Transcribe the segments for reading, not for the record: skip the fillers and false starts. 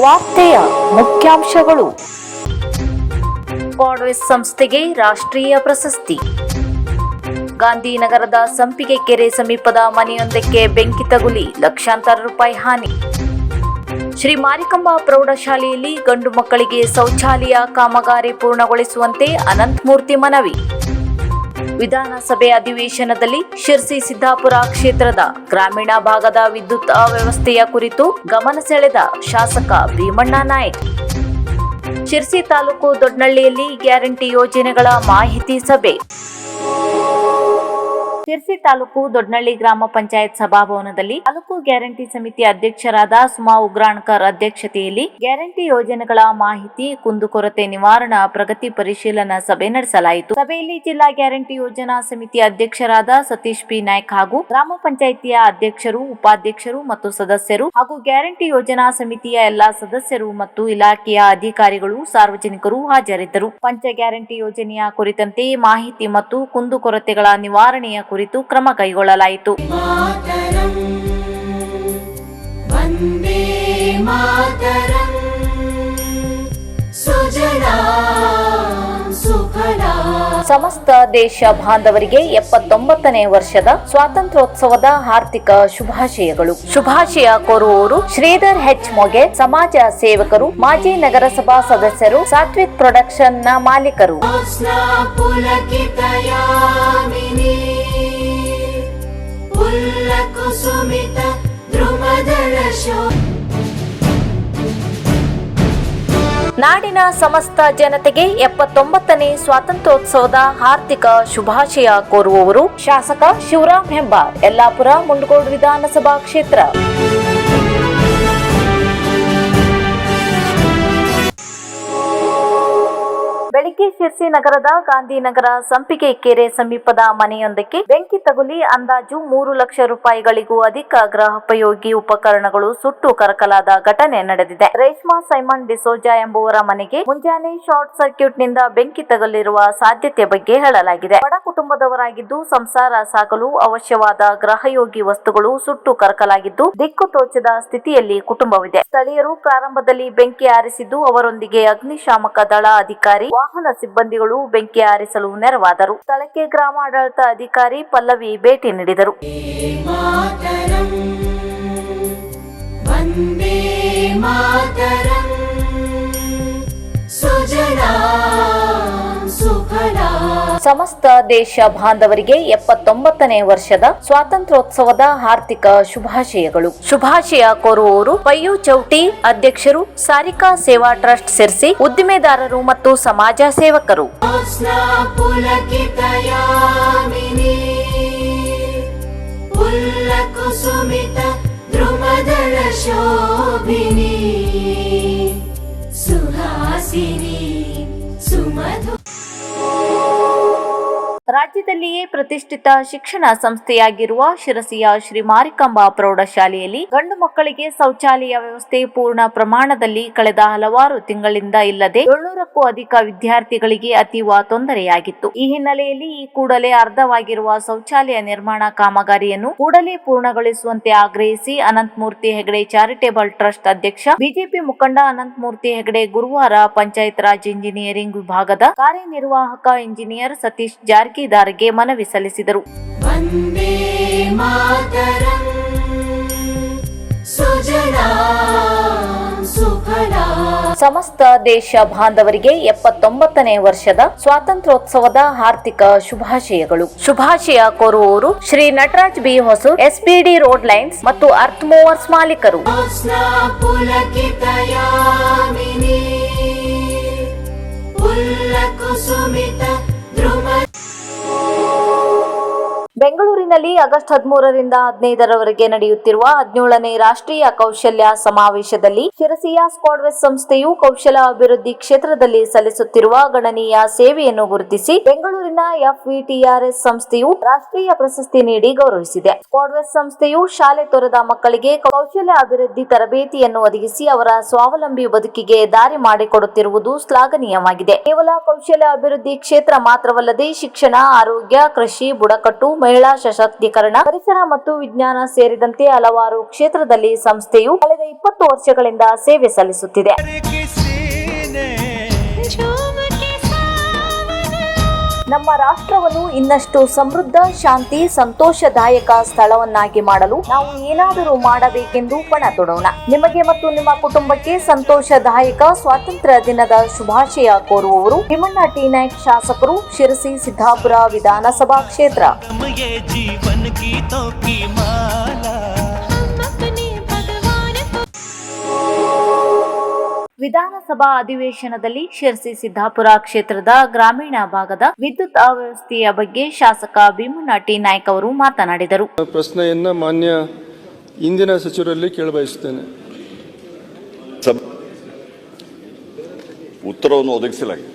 ವಾರ್ತೆಯ ಮುಖ್ಯಾಂಶಗಳು. ಸ್ಕ್ವಾಡ್ವೆಸ್ ಸಂಸ್ಥೆಗೆ ರಾಷ್ಟ್ರೀಯ ಪ್ರಶಸ್ತಿ. ಗಾಂಧಿನಗರದ ಸಂಪಿಗೆ ಕೆರೆ ಸಮೀಪದ ಮನೆಯೊಂದಕ್ಕೆ ಬೆಂಕಿ ತಗುಲಿ ಲಕ್ಷಾಂತರ ರೂಪಾಯಿ ಹಾನಿ. ಶ್ರೀ ಮಾರಿಕಾಂಬಾ ಪ್ರೌಢಶಾಲೆಯಲ್ಲಿ ಗಂಡು ಮಕ್ಕಳಿಗೆ ಶೌಚಾಲಯ ಕಾಮಗಾರಿ ಪೂರ್ಣಗೊಳಿಸುವಂತೆ ಅನಂತಮೂರ್ತಿ ಮನವಿ. ವಿಧಾನಸಭೆ ಅಧಿವೇಶನದಲ್ಲಿ ಶಿರ್ಸಿ ಸಿದ್ದಾಪುರ ಕ್ಷೇತ್ರದ ಗ್ರಾಮೀಣ ಭಾಗದ ವಿದ್ಯುತ್ ಅವ್ಯವಸ್ಥೆಯ ಕುರಿತು ಗಮನ ಸೆಳೆದ ಶಾಸಕ ಭೀಮಣ್ಣ ನಾಯ್ಕ್. ಶಿರ್ಸಿ ತಾಲೂಕು ದೊಡ್ಡನಹಳ್ಳಿಯಲ್ಲಿ ಗ್ಯಾರಂಟಿ ಯೋಜನೆಗಳ ಮಾಹಿತಿ ಸಭೆ. ಶಿರ್ಸಿ ತಾಲೂಕು ದೊಡ್ಡನಹಳ್ಳಿ ಗ್ರಾಮ ಪಂಚಾಯತ್ ಸಭಾಭವನದಲ್ಲಿ ತಾಲೂಕು ಗ್ಯಾರಂಟಿ ಸಮಿತಿ ಅಧ್ಯಕ್ಷರಾದ ಸುಮಾ ಉಗ್ರಾಣ್ಕರ್ ಅಧ್ಯಕ್ಷತೆಯಲ್ಲಿ ಗ್ಯಾರಂಟಿ ಯೋಜನೆಗಳ ಮಾಹಿತಿ ಕುಂದುಕೊರತೆ ನಿವಾರಣಾ ಪ್ರಗತಿ ಪರಿಶೀಲನಾ ಸಭೆ ನಡೆಸಲಾಯಿತು. ಸಭೆಯಲ್ಲಿ ಜಿಲ್ಲಾ ಗ್ಯಾರಂಟಿ ಯೋಜನಾ ಸಮಿತಿ ಅಧ್ಯಕ್ಷರಾದ ಸತೀಶ್ ಪಿ ನಾಯ್ಕ್ ಹಾಗೂ ಗ್ರಾಮ ಪಂಚಾಯಿತಿಯ ಅಧ್ಯಕ್ಷರು, ಉಪಾಧ್ಯಕ್ಷರು ಮತ್ತು ಸದಸ್ಯರು ಹಾಗೂ ಗ್ಯಾರಂಟಿ ಯೋಜನಾ ಸಮಿತಿಯ ಎಲ್ಲಾ ಸದಸ್ಯರು ಮತ್ತು ಇಲಾಖೆಯ ಅಧಿಕಾರಿಗಳು, ಸಾರ್ವಜನಿಕರು ಹಾಜರಿದ್ದರು. ಪಂಚ ಗ್ಯಾರಂಟಿ ಯೋಜನೆಯ ಕುರಿತಂತೆ ಮಾಹಿತಿ ಮತ್ತು ಕುಂದುಕೊರತೆಗಳ ನಿವಾರಣೆಯ ಕುರಿತು ಕ್ರಮ ಕೈಗೊಳ್ಳಲಾಯಿತು. ಸಮಸ್ತ ದೇಶ ಬಾಂಧವರಿಗೆ 79ನೇ ವರ್ಷದ ಸ್ವಾತಂತ್ರ್ಯೋತ್ಸವದ ಹಾರ್ದಿಕ ಶುಭಾಶಯಗಳು. ಶುಭಾಶಯ ಕೋರುವವರು ಶ್ರೀಧರ್ ಹೆಚ್ ಮೊಗೆ, ಸಮಾಜ ಸೇವಕರು, ಮಾಜಿ ನಗರಸಭಾ ಸದಸ್ಯರು, ಸಾತ್ವಿಕ್ ಪ್ರೊಡಕ್ಷನ್ ನ ಮಾಲೀಕರು. ನಾಡಿನ ಸಮಸ್ತ ಜನತೆಗೆ 79ನೇ ಸ್ವಾತಂತ್ರ್ಯೋತ್ಸವದ ಹಾರ್ದಿಕ ಶುಭಾಶಯ ಕೋರುವವರು ಶಾಸಕ ಶಿವರಾಮ್ ಹೆಬ್ಬಾರ್, ಯಲ್ಲಾಪುರ ಮುಂಡಗೋಡು ವಿಧಾನಸಭಾ ಕ್ಷೇತ್ರ. ಬೆಳಿಗ್ಗೆ ಶಿರ್ಸಿ ನಗರದ ಗಾಂಧಿನಗರ ಸಂಪಿಗೆ ಕೆರೆ ಸಮೀಪದ ಮನೆಯೊಂದಕ್ಕೆ ಬೆಂಕಿ ತಗುಲಿ ಅಂದಾಜು 3 ಲಕ್ಷ ರೂಪಾಯಿಗಳಿಗೂ ಅಧಿಕ ಗೃಹೋಪಯೋಗಿ ಉಪಕರಣಗಳು ಸುಟ್ಟು ಕರಕಲಾದ ಘಟನೆ ನಡೆದಿದೆ. ರೇಷ್ಮಾ ಸೈಮನ್ ಡಿಸೋಜಾ ಎಂಬುವರ ಮನೆಗೆ ಮುಂಜಾನೆ ಶಾರ್ಟ್ ಸರ್ಕ್ಯೂಟ್ ನಿಂದ ಬೆಂಕಿ ತಗುಲಿರುವ ಸಾಧ್ಯತೆ ಬಗ್ಗೆ ಹೇಳಲಾಗಿದೆ. ಬಡ ಕುಟುಂಬದವರಾಗಿದ್ದು ಸಂಸಾರ ಸಾಗಲು ಅವಶ್ಯವಾದ ಗೃಹಯೋಗಿ ವಸ್ತುಗಳು ಸುಟ್ಟು ಕರಕಲಾಗಿದ್ದು ದಿಕ್ಕು ತೋಚದ ಸ್ಥಿತಿಯಲ್ಲಿ ಕುಟುಂಬವಿದೆ. ಸ್ಥಳೀಯರು ಪ್ರಾರಂಭದಲ್ಲಿ ಬೆಂಕಿ ಆರಿಸಿದ್ದು ಅವರೊಂದಿಗೆ ಅಗ್ನಿಶಾಮಕ ದಳ ಅಧಿಕಾರಿ, ವಾಹನ ಸಿಬ್ಬಂದಿಗಳು ಬೆಂಕಿ ಆರಿಸಲು ನೆರವಾದರು. ಸ್ಥಳಕ್ಕೆ ಗ್ರಾಮಾಡಳಿತ ಅಧಿಕಾರಿ ಪಲ್ಲವಿ ಭೇಟಿ ನೀಡಿದರು. ಸಮಸ್ತ ದೇಶ ಬಾಂಧವರಿಗೆ 79ನೇ ವರ್ಷದ ಸ್ವಾತಂತ್ರ್ಯೋತ್ಸವದ ಹಾರ್ದಿಕ ಶುಭಾಶಯಗಳು. ಶುಭಾಶಯ ಕೋರುವವರು ಪಯ್ಯು ಚೌಟಿ, ಅಧ್ಯಕ್ಷರು, ಸಾರಿಕಾ ಸೇವಾ ಟ್ರಸ್ಟ್ ಸಿರ್ಸಿ, ಉದ್ದಿಮೆದಾರರು ಮತ್ತು ಸಮಾಜ ಸೇವಕರು. ರಾಜ್ಯದಲ್ಲಿಯೇ ಪ್ರತಿಷ್ಠಿತ ಶಿಕ್ಷಣ ಸಂಸ್ಥೆಯಾಗಿರುವ ಶಿರಸಿಯ ಶ್ರೀ ಮಾರಿಕಾಂಬಾ ಪ್ರೌಢಶಾಲೆಯಲ್ಲಿ ಗಂಡು ಮಕ್ಕಳಿಗೆ ಶೌಚಾಲಯ ವ್ಯವಸ್ಥೆ ಪೂರ್ಣ ಪ್ರಮಾಣದಲ್ಲಿ ಕಳೆದ ಹಲವಾರು ತಿಂಗಳಿಂದ ಇಲ್ಲದೆ 700ಕ್ಕೂ ಅಧಿಕ ವಿದ್ಯಾರ್ಥಿಗಳಿಗೆ ಅತೀವ ತೊಂದರೆಯಾಗಿತ್ತು. ಈ ಹಿನ್ನೆಲೆಯಲ್ಲಿ ಈ ಕೂಡಲೇ ಅರ್ಧವಾಗಿರುವ ಶೌಚಾಲಯ ನಿರ್ಮಾಣ ಕಾಮಗಾರಿಯನ್ನು ಕೂಡಲೇ ಪೂರ್ಣಗೊಳಿಸುವಂತೆ ಆಗ್ರಹಿಸಿ ಅನಂತಮೂರ್ತಿ ಹೆಗಡೆ ಚಾರಿಟೇಬಲ್ ಟ್ರಸ್ಟ್ ಅಧ್ಯಕ್ಷ ಬಿಜೆಪಿ ಮುಖಂಡ ಅನಂತಮೂರ್ತಿ ಹೆಗಡೆ ಗುರುವಾರ ಪಂಚಾಯತ್ ರಾಜ್ ಇಂಜಿನಿಯರಿಂಗ್ ವಿಭಾಗದ ಕಾರ್ಯನಿರ್ವಾಹಕ ಇಂಜಿನಿಯರ್ ಸತೀಶ್ ಜಾರಕಿದಾರ್ಗೆ ಮನವಿ ಸಲ್ಲಿಸಿದರು. ಸಮಸ್ತ ದೇಶ ಬಾಂಧವರಿಗೆ 79ನೇ ವರ್ಷದ ಸ್ವಾತಂತ್ರ್ಯೋತ್ಸವದ ಹಾರ್ದಿಕ ಶುಭಾಶಯಗಳು. ಶುಭಾಶಯ ಕೋರುವವರು Shri Nataraj B Hosur, SPD road lines ಮತ್ತು ಅರ್ತ್ ಮೂವರ್ಸ್ ಮಾಲೀಕರು. ಬೆಂಗಳೂರಿನಲ್ಲಿ ಆಗಸ್ಟ್ 13ರಿಂದ 15ರವರೆಗೆ ನಡೆಯುತ್ತಿರುವ 17ನೇ ರಾಷ್ಟ್ರೀಯ ಕೌಶಲ್ಯ ಸಮಾವೇಶದಲ್ಲಿ ಶಿರಸಿಯ ಸ್ಕ್ವಾಡ್ವೆಸ್ ಸಂಸ್ಥೆಯು ಕೌಶಲ ಅಭಿವೃದ್ಧಿ ಕ್ಷೇತ್ರದಲ್ಲಿ ಸಲ್ಲಿಸುತ್ತಿರುವ ಗಣನೀಯ ಸೇವೆಯನ್ನು ಗುರುತಿಸಿ ಬೆಂಗಳೂರಿನ FVTRS ಸಂಸ್ಥೆಯು ರಾಷ್ಟ್ರೀಯ ಪ್ರಶಸ್ತಿ ನೀಡಿ ಗೌರವಿಸಿದೆ. ಸ್ಕ್ವಾಡ್ವೆಸ್ ಸಂಸ್ಥೆಯು ಶಾಲೆ ತೊರೆದ ಮಕ್ಕಳಿಗೆ ಕೌಶಲ್ಯ ಅಭಿವೃದ್ಧಿ ತರಬೇತಿಯನ್ನು ಒದಗಿಸಿ ಅವರ ಸ್ವಾವಲಂಬಿ ಬದುಕಿಗೆ ದಾರಿ ಮಾಡಿಕೊಡುತ್ತಿರುವುದು ಶ್ಲಾಘನೀಯವಾಗಿದೆ. ಕೇವಲ ಕೌಶಲ್ಯ ಅಭಿವೃದ್ಧಿ ಕ್ಷೇತ್ರ ಮಾತ್ರವಲ್ಲದೆ ಶಿಕ್ಷಣ, ಆರೋಗ್ಯ, ಕೃಷಿ, ಬುಡಕಟ್ಟು, ಮಹಿಳಾ ಮಹಿಳಾ ಸಶಕ್ತೀಕರಣ, ಪರಿಸರ ಮತ್ತು ವಿಜ್ಞಾನ ಸೇರಿದಂತೆ ಹಲವಾರು ಕ್ಷೇತ್ರದಲ್ಲಿ ಸಂಸ್ಥೆಯು ಕಳೆದ 20 ವರ್ಷಗಳಿಂದ ಸೇವೆ ಸಲ್ಲಿಸುತ್ತಿದೆ. ನಮ್ಮ ರಾಷ್ಟ್ರವನ್ನು ಇನ್ನಷ್ಟು ಸಮೃದ್ಧ, ಶಾಂತಿ, ಸಂತೋಷದಾಯಕ ಸ್ಥಳವನ್ನಾಗಿ ಮಾಡಲು ನಾವು ಏನಾದರೂ ಮಾಡಬೇಕೆಂದು ಪಣ ತೊಡೋಣ. ನಿಮಗೆ ಮತ್ತು ನಿಮ್ಮ ಕುಟುಂಬಕ್ಕೆ ಸಂತೋಷದಾಯಕ ಸ್ವಾತಂತ್ರ್ಯ ದಿನದ ಶುಭಾಶಯ ಕೋರುವವರು ಭೀಮಣ್ಣ ಟಿ ನಾಯ್ಕ್, ಶಾಸಕರು, ಶಿರಸಿ ಸಿದ್ದಾಪುರ ವಿಧಾನಸಭಾ ಕ್ಷೇತ್ರ. ವಿಧಾನಸಭಾ ಅಧಿವೇಶನದಲ್ಲಿ ಶಿರಸಿ ಸಿದ್ದಾಪುರ ಕ್ಷೇತ್ರದ ಗ್ರಾಮೀಣ ಭಾಗದ ವಿದ್ಯುತ್ ಅವ್ಯವಸ್ಥೆಯ ಬಗ್ಗೆ ಶಾಸಕ ಭೀಮಣ್ಣ ಟಿ ನಾಯ್ಕ್ ಅವರು ಮಾತನಾಡಿದರು. ಪ್ರಶ್ನೆಯನ್ನ ಮಾನ್ಯ ಇಂದಿನ ಸಚಿವರಲ್ಲಿ ಕೇಳಬಯಸುತ್ತೇನೆ. ಉತ್ತರವನ್ನು ಒದಗಿಸಲಾಗಿದೆ.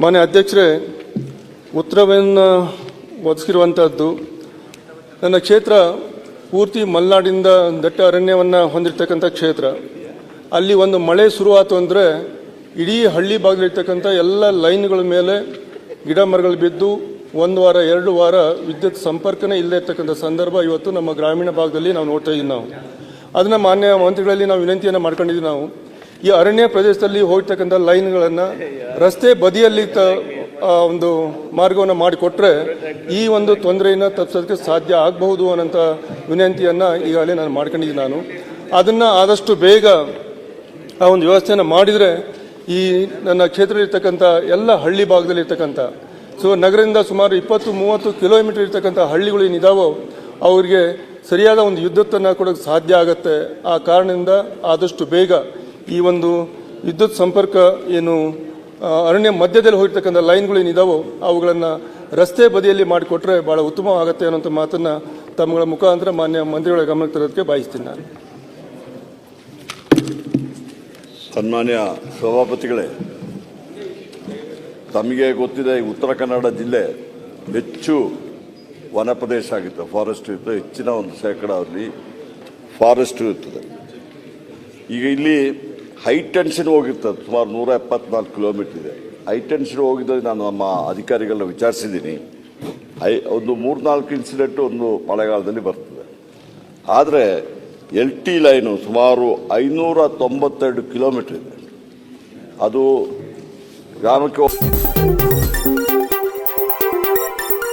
ಮಾನ್ಯ ಅಧ್ಯಕ್ಷರೇ, ಉತ್ತರವನ್ನು ಒದಗಿಸಿರುವಂತಹದ್ದು, ನನ್ನ ಕ್ಷೇತ್ರ ಪೂರ್ತಿ ಮಲೆನಾಡಿನಿಂದ ದಟ್ಟ ಅರಣ್ಯವನ್ನು ಹೊಂದಿರತಕ್ಕಂಥ ಕ್ಷೇತ್ರ. ಅಲ್ಲಿ ಒಂದು ಮಳೆ ಶುರುವಾಯಿತು ಅಂದರೆ ಇಡೀ ಹಳ್ಳಿ ಭಾಗದಲ್ಲಿರ್ತಕ್ಕಂಥ ಎಲ್ಲ ಲೈನ್ಗಳ ಮೇಲೆ ಗಿಡ ಮರಗಳು ಬಿದ್ದು 1 ವಾರ 2 ವಾರ ವಿದ್ಯುತ್ ಸಂಪರ್ಕನೇ ಇಲ್ಲದೆ ಇರ್ತಕ್ಕಂಥ ಸಂದರ್ಭ ಇವತ್ತು ನಮ್ಮ ಗ್ರಾಮೀಣ ಭಾಗದಲ್ಲಿ ನಾವು ನೋಡ್ತಾ ಇದ್ದೀವಿ. ನಾವು ಅದನ್ನು ಮಾನ್ಯ ಮಂತ್ರಿಗಳಲ್ಲಿ ನಾವು ವಿನಂತಿಯನ್ನು ಮಾಡ್ಕೊಂಡಿದ್ದೀವಿ. ನಾವು ಈ ಅರಣ್ಯ ಪ್ರದೇಶದಲ್ಲಿ ಹೋಗ್ತಕ್ಕಂಥ ಲೈನ್ಗಳನ್ನು ರಸ್ತೆ ಬದಿಯಲ್ಲಿ ಒಂದು ಮಾರ್ಗವನ್ನು ಮಾಡಿಕೊಟ್ರೆ ಈ ಒಂದು ತೊಂದರೆಯನ್ನು ತಪ್ಪಿಸೋದಕ್ಕೆ ಸಾಧ್ಯ ಆಗಬಹುದು ಅನ್ನೋಂಥ ವಿನಂತಿಯನ್ನು ಈಗಾಗಲೇ ನಾನು ಮಾಡ್ಕೊಂಡಿದ್ದೀನಿ. ನಾನು ಅದನ್ನು ಆದಷ್ಟು ಬೇಗ ಆ ಒಂದು ವ್ಯವಸ್ಥೆಯನ್ನು ಮಾಡಿದರೆ ಈ ನನ್ನ ಕ್ಷೇತ್ರದಲ್ಲಿರ್ತಕ್ಕಂಥ ಎಲ್ಲ ಹಳ್ಳಿ ಭಾಗದಲ್ಲಿರ್ತಕ್ಕಂಥ ನಗರದಿಂದ ಸುಮಾರು 20-30 ಕಿಲೋಮೀಟರ್ ಇರ್ತಕ್ಕಂಥ ಹಳ್ಳಿಗಳು ಏನಿದಾವೋ ಅವರಿಗೆ ಸರಿಯಾದ ಒಂದು ವಿದ್ಯುತ್ತನ್ನು ಕೊಡೋಕ್ಕೆ ಸಾಧ್ಯ ಆಗುತ್ತೆ. ಆ ಕಾರಣದಿಂದ ಆದಷ್ಟು ಬೇಗ ಈ ಒಂದು ವಿದ್ಯುತ್ ಸಂಪರ್ಕ ಏನು ಅರಣ್ಯ ಮಧ್ಯದಲ್ಲಿ ಹೋಗಿರ್ತಕ್ಕಂಥ ಲೈನ್ಗಳು ಏನಿದಾವೋ ಅವುಗಳನ್ನು ರಸ್ತೆ ಬದಿಯಲ್ಲಿ ಮಾಡಿಕೊಟ್ರೆ ಭಾಳ ಉತ್ತಮವಾಗುತ್ತೆ ಅನ್ನೋಂಥ ಮಾತನ್ನು ತಮ್ಮಗಳ ಮುಖಾಂತರ ಮಾನ್ಯ ಮಂತ್ರಿಗಳ ಗಮನಕ್ಕೆ ತರೋದಕ್ಕೆ ಬಯಸ್ತೀನಿ. ನಾನು ಸನ್ಮಾನ್ಯ ಸಭಾಪತಿಗಳೇ, ತಮಗೆ ಗೊತ್ತಿದೆ ಉತ್ತರ ಕನ್ನಡ ಜಿಲ್ಲೆ ಹೆಚ್ಚು ವನ ಪ್ರದೇಶ ಆಗಿತ್ತು, ಫಾರೆಸ್ಟ್ ಇತ್ತು, ಹೆಚ್ಚಿನ ಒಂದು ಶೇಕಡಾದಲ್ಲಿ ಫಾರೆಸ್ಟ್ ಇರ್ತದೆ. ಈಗ ಇಲ್ಲಿ ಹೈ ಟೆನ್ಷನ್ ಹೋಗಿರ್ತದೆ, ಸುಮಾರು 174 ಕಿಲೋಮೀಟರ್ ಇದೆ. ಹೈ ಟೆನ್ಷನ್ ಹೋಗಿದ್ದರೆ ನಾನು ನಮ್ಮ ಅಧಿಕಾರಿಗಳನ್ನ ವಿಚಾರಿಸಿದ್ದೀನಿ. ಒಂದು 3-4 ಇನ್ಸಿಡೆಂಟು ಒಂದು ಮಳೆಗಾಲದಲ್ಲಿ ಬರ್ತದೆ. ಆದರೆ LT ಲೈನು ಸುಮಾರು 592 ಕಿಲೋಮೀಟರ್ ಇದೆ. ಅದು ಗ್ರಾಮಕ್ಕೆ